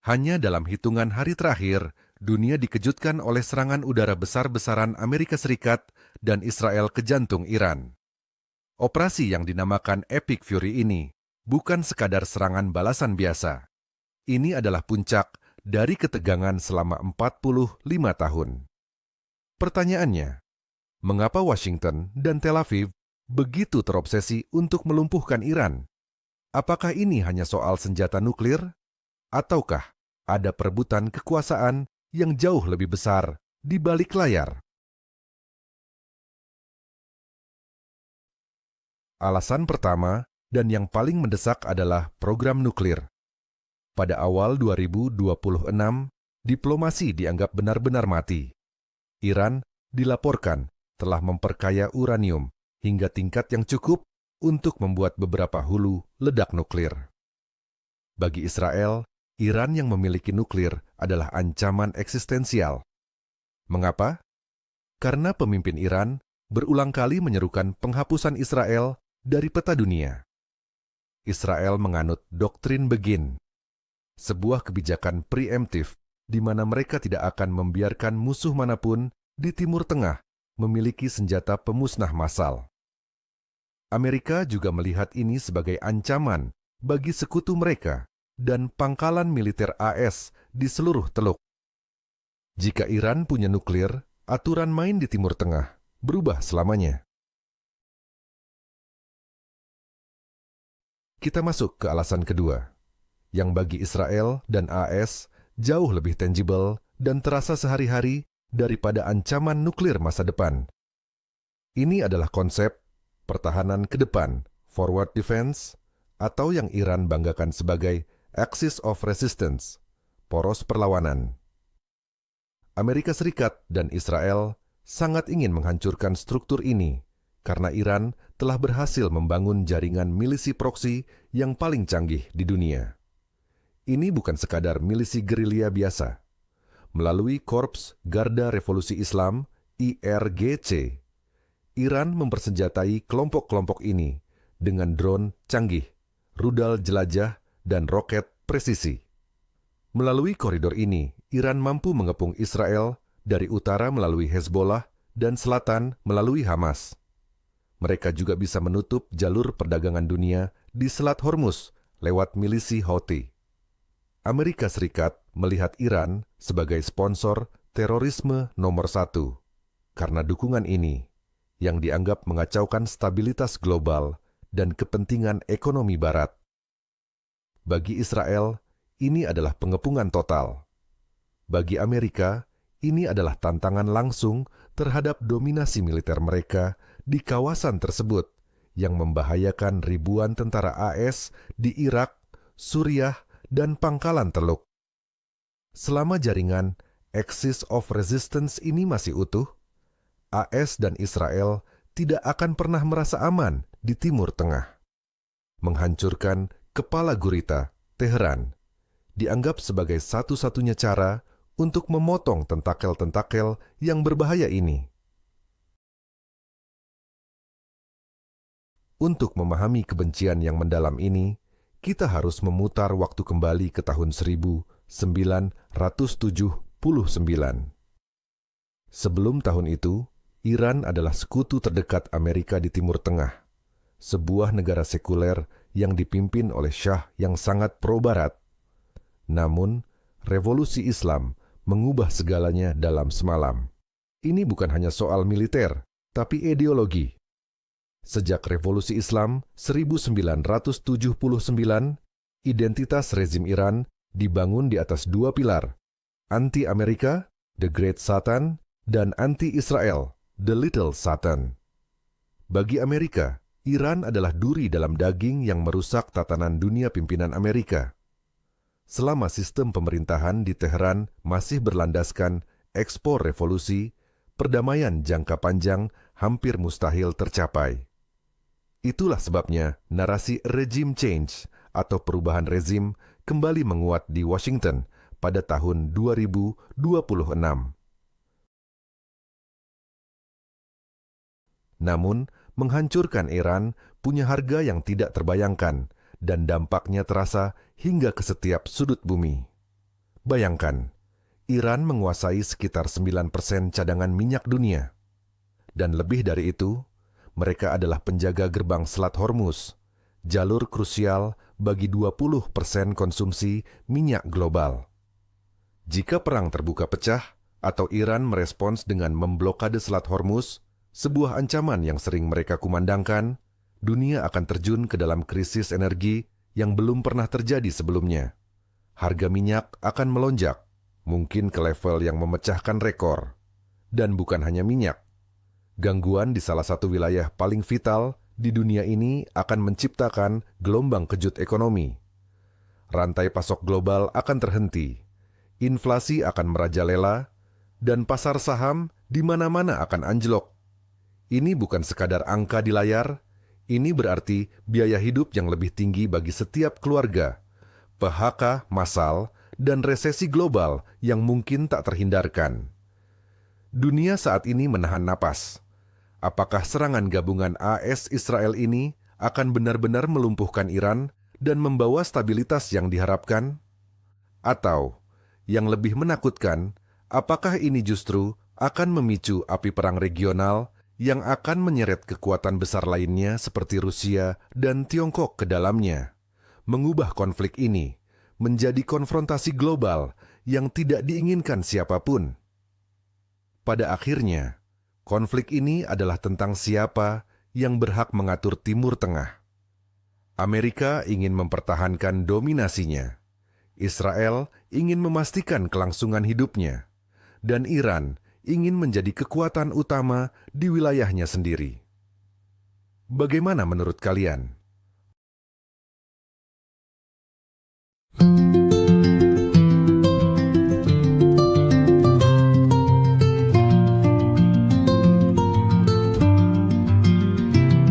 Hanya dalam hitungan hari terakhir, dunia dikejutkan oleh serangan udara besar-besaran Amerika Serikat dan Israel ke jantung Iran. Operasi yang dinamakan Epic Fury ini bukan sekadar serangan balasan biasa. Ini adalah puncak dari ketegangan selama 45 tahun. Pertanyaannya, mengapa Washington dan Tel Aviv begitu terobsesi untuk melumpuhkan Iran? Apakah ini hanya soal senjata nuklir? Ataukah ada perebutan kekuasaan yang jauh lebih besar di balik layar? Alasan pertama dan yang paling mendesak adalah program nuklir. Pada awal 2026, diplomasi dianggap benar-benar mati. Iran dilaporkan telah memperkaya uranium hingga tingkat yang cukup untuk membuat beberapa hulu ledak nuklir. Bagi Israel, Iran yang memiliki nuklir adalah ancaman eksistensial. Mengapa? Karena pemimpin Iran berulang kali menyerukan penghapusan Israel dari peta dunia. Israel menganut doktrin Begin, sebuah kebijakan preemptif di mana mereka tidak akan membiarkan musuh manapun di Timur Tengah memiliki senjata pemusnah massal. Amerika juga melihat ini sebagai ancaman bagi sekutu mereka dan pangkalan militer AS di seluruh teluk. Jika Iran punya nuklir, aturan main di Timur Tengah berubah selamanya. Kita masuk ke alasan kedua, yang bagi Israel dan AS jauh lebih tangible dan terasa sehari-hari daripada ancaman nuklir masa depan. Ini adalah konsep pertahanan ke depan, forward defense, atau yang Iran banggakan sebagai axis of resistance, poros perlawanan. Amerika Serikat dan Israel sangat ingin menghancurkan struktur ini karena Iran telah berhasil membangun jaringan milisi proksi yang paling canggih di dunia. Ini bukan sekadar milisi gerilya biasa. Melalui Korps Garda Revolusi Islam, IRGC, Iran mempersenjatai kelompok-kelompok ini dengan drone canggih, rudal jelajah, dan roket presisi. Melalui koridor ini, Iran mampu mengepung Israel dari utara melalui Hezbollah dan selatan melalui Hamas. Mereka juga bisa menutup jalur perdagangan dunia di Selat Hormuz lewat milisi Houthi. Amerika Serikat melihat Iran sebagai sponsor terorisme nomor 1 karena dukungan ini yang dianggap mengacaukan stabilitas global dan kepentingan ekonomi Barat. Bagi Israel, ini adalah pengepungan total. Bagi Amerika, ini adalah tantangan langsung terhadap dominasi militer mereka di kawasan tersebut yang membahayakan ribuan tentara AS di Irak, Suriah, dan pangkalan teluk. Selama jaringan Axis of Resistance ini masih utuh, AS dan Israel tidak akan pernah merasa aman di Timur Tengah. Menghancurkan kepala gurita, Teheran, dianggap sebagai satu-satunya cara untuk memotong tentakel-tentakel yang berbahaya ini. Untuk memahami kebencian yang mendalam ini, kita harus memutar waktu kembali ke tahun 1979. Sebelum tahun itu, Iran adalah sekutu terdekat Amerika di Timur Tengah, sebuah negara sekuler yang dipimpin oleh Syah yang sangat pro-Barat. Namun, revolusi Islam mengubah segalanya dalam semalam. Ini bukan hanya soal militer, tapi ideologi. Sejak revolusi Islam 1979, identitas rezim Iran dibangun di atas dua pilar, anti-Amerika, the Great Satan, dan anti-Israel, the Little Satan. Bagi Amerika, Iran adalah duri dalam daging yang merusak tatanan dunia pimpinan Amerika. Selama sistem pemerintahan di Teheran masih berlandaskan ekspor revolusi, perdamaian jangka panjang hampir mustahil tercapai. Itulah sebabnya narasi regime change atau perubahan rezim kembali menguat di Washington pada tahun 2026. Namun, menghancurkan Iran punya harga yang tidak terbayangkan dan dampaknya terasa hingga ke setiap sudut bumi. Bayangkan, Iran menguasai sekitar 9% cadangan minyak dunia. Dan lebih dari itu, mereka adalah penjaga gerbang Selat Hormuz, jalur krusial bagi 20% konsumsi minyak global. Jika perang terbuka pecah atau Iran merespons dengan memblokade Selat Hormuz, sebuah ancaman yang sering mereka kumandangkan, dunia akan terjun ke dalam krisis energi yang belum pernah terjadi sebelumnya. Harga minyak akan melonjak, mungkin ke level yang memecahkan rekor. Dan bukan hanya minyak. Gangguan di salah satu wilayah paling vital di dunia ini akan menciptakan gelombang kejut ekonomi. Rantai pasok global akan terhenti, inflasi akan merajalela, dan pasar saham di mana-mana akan anjlok. Ini bukan sekadar angka di layar, ini berarti biaya hidup yang lebih tinggi bagi setiap keluarga, PHK massal, dan resesi global yang mungkin tak terhindarkan. Dunia saat ini menahan napas. Apakah serangan gabungan AS Israel ini akan benar-benar melumpuhkan Iran dan membawa stabilitas yang diharapkan? Atau, yang lebih menakutkan, apakah ini justru akan memicu api perang regional yang akan menyeret kekuatan besar lainnya seperti Rusia dan Tiongkok ke dalamnya, mengubah konflik ini menjadi konfrontasi global yang tidak diinginkan siapapun? Pada akhirnya, konflik ini adalah tentang siapa yang berhak mengatur Timur Tengah. Amerika ingin mempertahankan dominasinya, Israel ingin memastikan kelangsungan hidupnya, dan Iran ingin menjadi kekuatan utama di wilayahnya sendiri. Bagaimana menurut kalian?